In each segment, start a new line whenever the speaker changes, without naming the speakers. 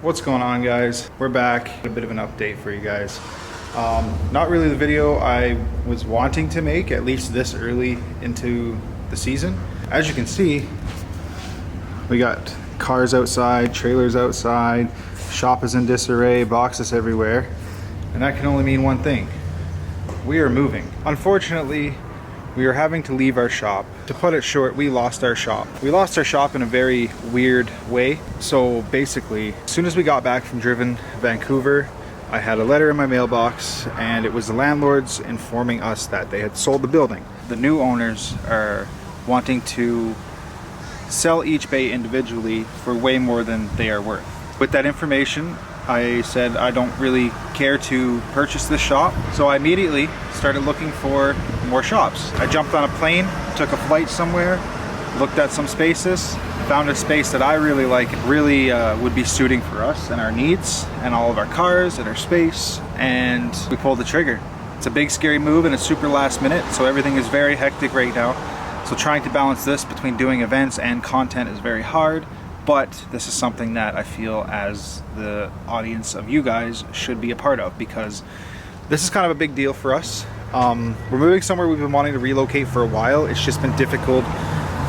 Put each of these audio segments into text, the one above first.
What's going on, guys? We're back. A bit of an update for you guys. Not really the video I was wanting to make, at least this early into the season. As you can see, we got cars outside, trailers outside, shop is in disarray, boxes everywhere, and that can only mean one thing. We are moving. Unfortunately, we are having to leave our shop. To put it short, we lost our shop. We lost our shop in a very weird way. So basically, as soon as we got back from Driven, Vancouver, I had a letter in my mailbox, and it was the landlords informing us that they had sold the building. The new owners are wanting to sell each bay individually for way more than they are worth. With that information, I said I don't really care to purchase this shop, so I immediately started looking for more shops. I jumped on a plane, took a flight somewhere, looked at some spaces, found a space that I really like, really would be suiting for us and our needs and all of our cars and our space, and we pulled the trigger. It's a big scary move and it's super last minute, so everything is very hectic right now. So trying to balance this between doing events and content is very hard. But this is something that I feel as the audience of you guys should be a part of, because this is kind of a big deal for us. We're moving somewhere we've been wanting to relocate for a while. It's just been difficult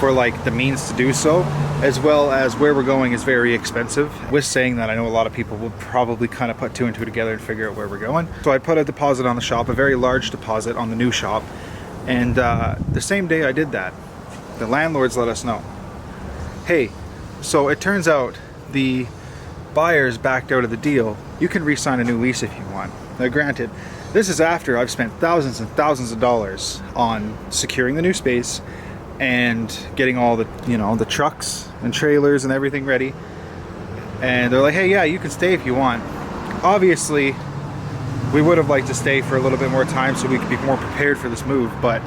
for like the means to do so, as well as where we're going is very expensive. With saying that, I know a lot of people will probably kind of put two and two together and figure out where we're going. So I put a deposit on the shop, a very large deposit on the new shop. And the same day I did that, the landlords let us know, hey, so it turns out the buyers backed out of the deal. You can re-sign a new lease if you want. Now granted, this is after I've spent thousands and thousands of dollars on securing the new space and getting all the, you know, the trucks and trailers and everything ready. And they're like, hey, yeah, you can stay if you want. Obviously, we would have liked to stay for a little bit more time so we could be more prepared for this move, but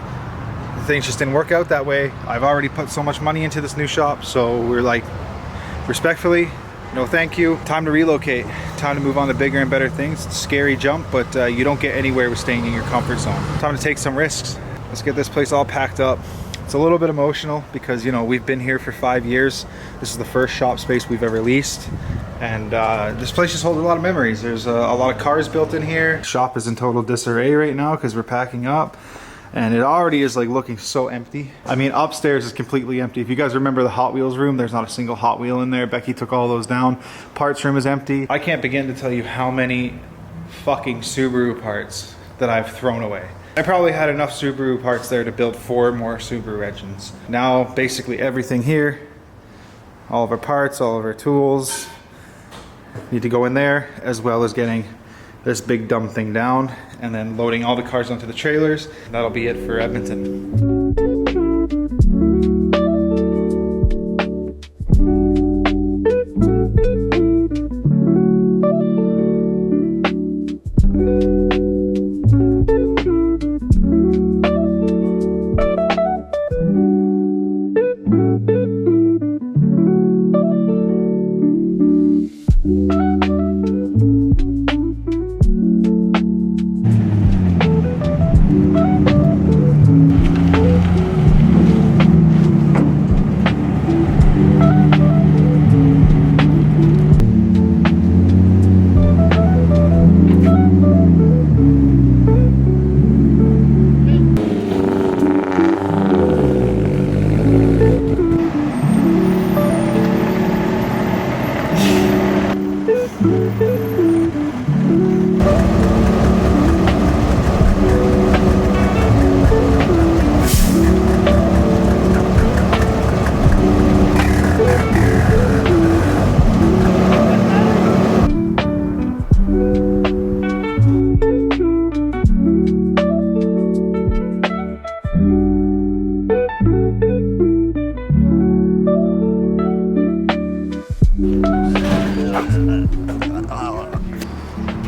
things just didn't work out that way. I've already put so much money into this new shop, so we're like, respectfully, no thank you. Time to relocate. Time to move on to bigger and better things. It's a scary jump, but you don't get anywhere with staying in your comfort zone. Time to take some risks. Let's get this place all packed up. It's a little bit emotional because, you know, we've been here for 5 years. This is the first shop space we've ever leased. And this place just holds a lot of memories. There's a lot of cars built in here. The shop is in total disarray right now because we're packing up. And it already is like looking so empty. I mean, upstairs is completely empty. If you guys remember the Hot Wheels room, there's not a single Hot Wheel in there. Becky took all those down. Parts room is empty. I can't begin to tell you how many fucking Subaru parts that I've thrown away. I probably had enough Subaru parts there to build 4 more Subaru engines. Now, basically everything here, all of our parts, all of our tools, need to go in there, as well as getting this big dumb thing down and then loading all the cars onto the trailers. That'll be it for Edmonton.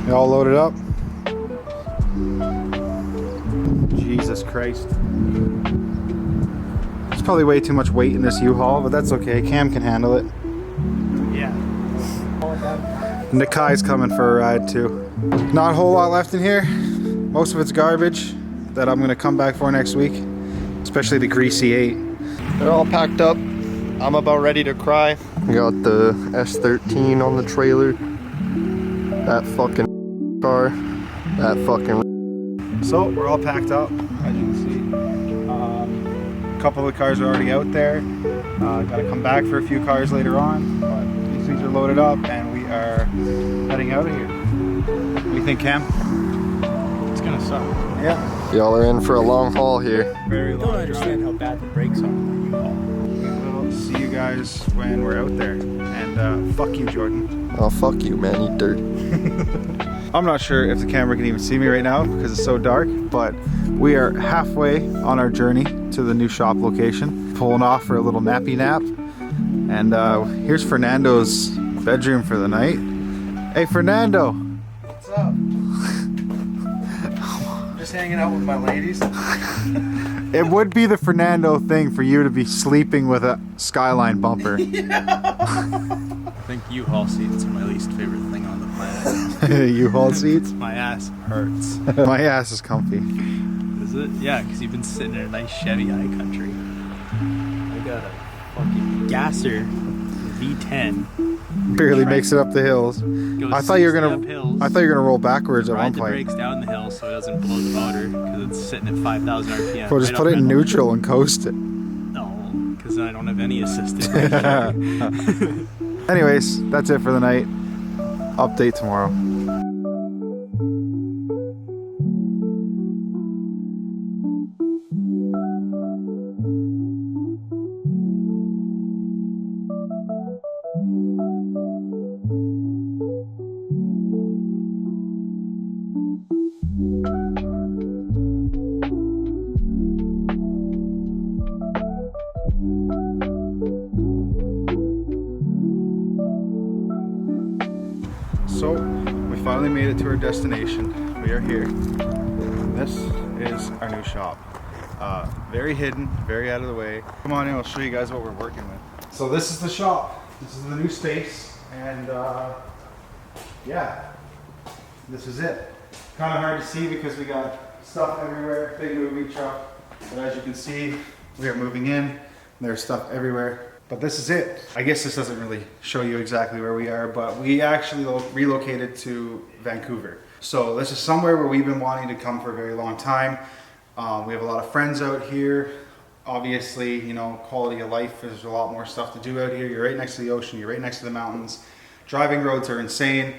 You all loaded up? Jesus Christ. There's probably way too much weight in this U-Haul, but that's okay. Cam can handle it.
Yeah.
Nikai's coming for a ride too. Not a whole lot left in here. Most of it's garbage that I'm gonna come back for next week, especially the greasy 8. They're all packed up.
I'm about ready to cry. We got the S13 on the trailer. That fucking car. That fucking...
So we're all packed up, as you can see. A couple of the cars are already out there. Got to come back for a few cars later on, but these things are loaded up and we are heading out of here. What do you think, Cam?
It's gonna suck.
Yeah.
Y'all are in for a long haul here.
Very
I
long
don't understand how bad the brakes are on the U-Haul.
We'll see you guys when we're out there. And fuck you, Jordan.
Oh, fuck you, man. Eat dirt.
I'm not sure if the camera can even see me right now because it's so dark, but we are halfway on our journey to the new shop location, pulling off for a little nappy nap. And here's Fernando's bedroom for the night. Hey, Fernando.
What's up? Just hanging out with my ladies.
It would be the Fernando thing for you to be sleeping with a Skyline bumper.
I think U-Haul seats are my least favorite thing on the planet.
U-Haul seats?
My ass hurts.
My ass is comfy.
Is it? Yeah, because you've been sitting in a nice Chevy high country. I got a fucking gasser V10.
Barely makes it up the hills.
Goes
I thought you were
60
gonna.
up hills.
I thought you were gonna roll backwards at one
Ride the
point.
brakes down the hill so it doesn't blow the motor because it's sitting at 5,000 RPM.
Well, just
right
put
up
it in
red.
neutral and coast it.
No, because I don't have any assisted braking.
Anyways, that's it for the night. Update tomorrow. So, we finally made it to our destination. We are here. This is our new shop. Very hidden, very out of the way. Come on in, I'll show you guys what we're working with. So this is the shop. This is the new space. And yeah, this is it. Kind of hard to see because we got stuff everywhere, big moving truck. But as you can see, we are moving in. There's stuff everywhere. But this is it. I guess this doesn't really show you exactly where we are, but we actually relocated to Vancouver. So this is somewhere where we've been wanting to come for a very long time. We have a lot of friends out here. Obviously, you know, quality of life, there's a lot more stuff to do out here. You're right next to the ocean, you're right next to the mountains. Driving roads are insane.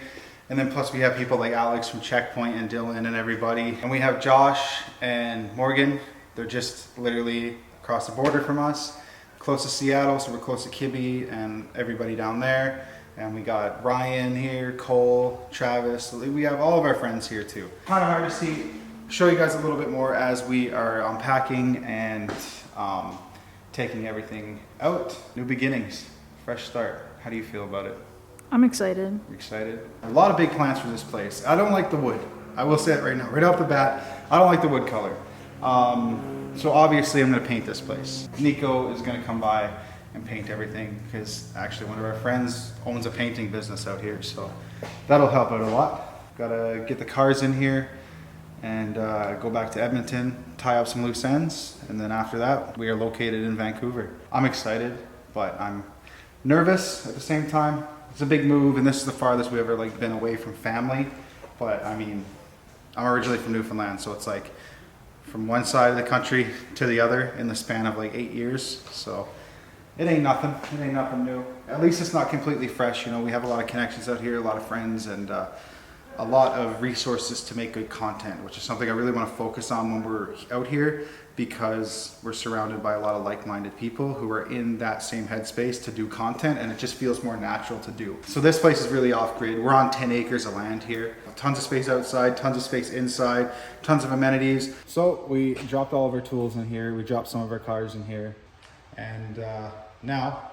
And then plus we have people like Alex from Checkpoint and Dylan and everybody. And we have Josh and Morgan. They're just literally across the border from us. Close to Seattle, so we're close to Kibbe and everybody down there. And we got Ryan here, Cole, Travis. We have all of our friends here too. Kind of hard to see. Show you guys a little bit more as we are unpacking and taking everything out. New beginnings, fresh start. How do you feel about it?
I'm excited.
You're excited? A lot of big plans for this place. I don't like the wood. I will say it right now, right off the bat. I don't like the wood color. So obviously I'm gonna paint this place. Nico is gonna come by and paint everything because actually one of our friends owns a painting business out here, so that'll help out a lot. Gotta get the cars in here and go back to Edmonton, tie up some loose ends, and then after that we are located in Vancouver. I'm excited, but I'm nervous at the same time. It's a big move, and this is the farthest we've ever been away from family. But I mean, I'm originally from Newfoundland, so it's like from one side of the country to the other in the span of like 8 years. So it ain't nothing. It ain't nothing new. At least it's not completely fresh. You know, we have a lot of connections out here, a lot of friends, and a lot of resources to make good content, which is something I really want to focus on when we're out here, because we're surrounded by a lot of like-minded people who are in that same headspace to do content, and it just feels more natural to do. So this place is really off-grid. We're on 10 acres of land here. Tons of space outside, tons of space inside, tons of amenities. So we dropped all of our tools in here. We dropped some of our cars in here. And now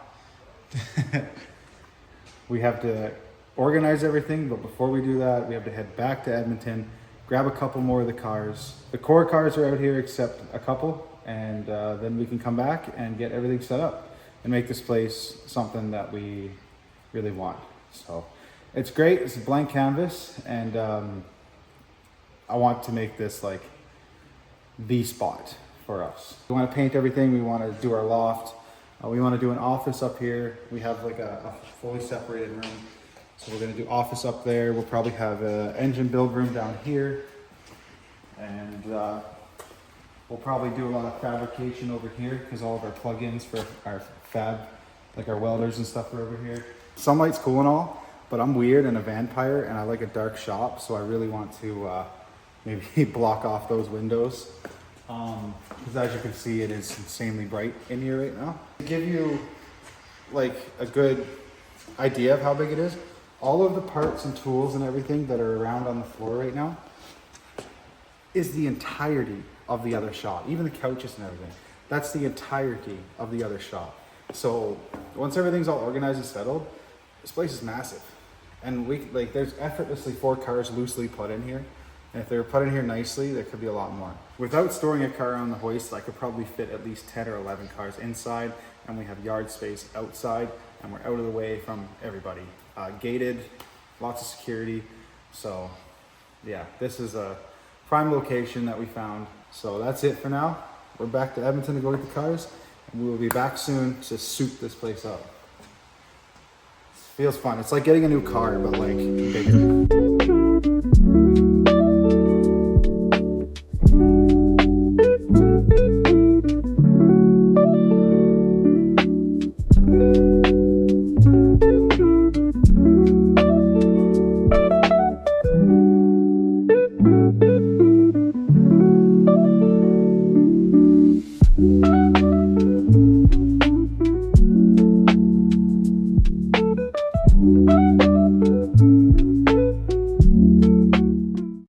we have to organize everything, but before we do that, we have to head back to Edmonton, grab a couple more of the cars. The core cars are out here except a couple, and then we can come back and get everything set up and make this place something that we really want. So it's great. It's a blank canvas, and I want to make this like the spot for us. We want to paint everything. We want to do our loft. We want to do an office up here. We have like a fully separated room. So we're going to do office up there. We'll probably have an engine build room down here. And we'll probably do a lot of fabrication over here because all of our plugins for our fab, like our welders and stuff, are over here. Sunlight's cool and all, but I'm weird and a vampire and I like a dark shop. So I really want to maybe block off those windows. Because as you can see, it is insanely bright in here right now. To give you like a good idea of how big it is, all of the parts and tools and everything that are around on the floor right now is the entirety of the other shop. Even the couches and everything. That's the entirety of the other shop. So once everything's all organized and settled, this place is massive. And there's effortlessly 4 cars loosely put in here. And if they were put in here nicely, there could be a lot more. Without storing a car on the hoist, I could probably fit at least 10 or 11 cars inside, and we have yard space outside, and we're out of the way from everybody. Gated, lots of security. So yeah, this is a prime location that we found. So that's it for now. We're back to Edmonton to go get the cars, and we will be back soon to soup this place up. Feels fun. It's like getting a new car, but like bigger.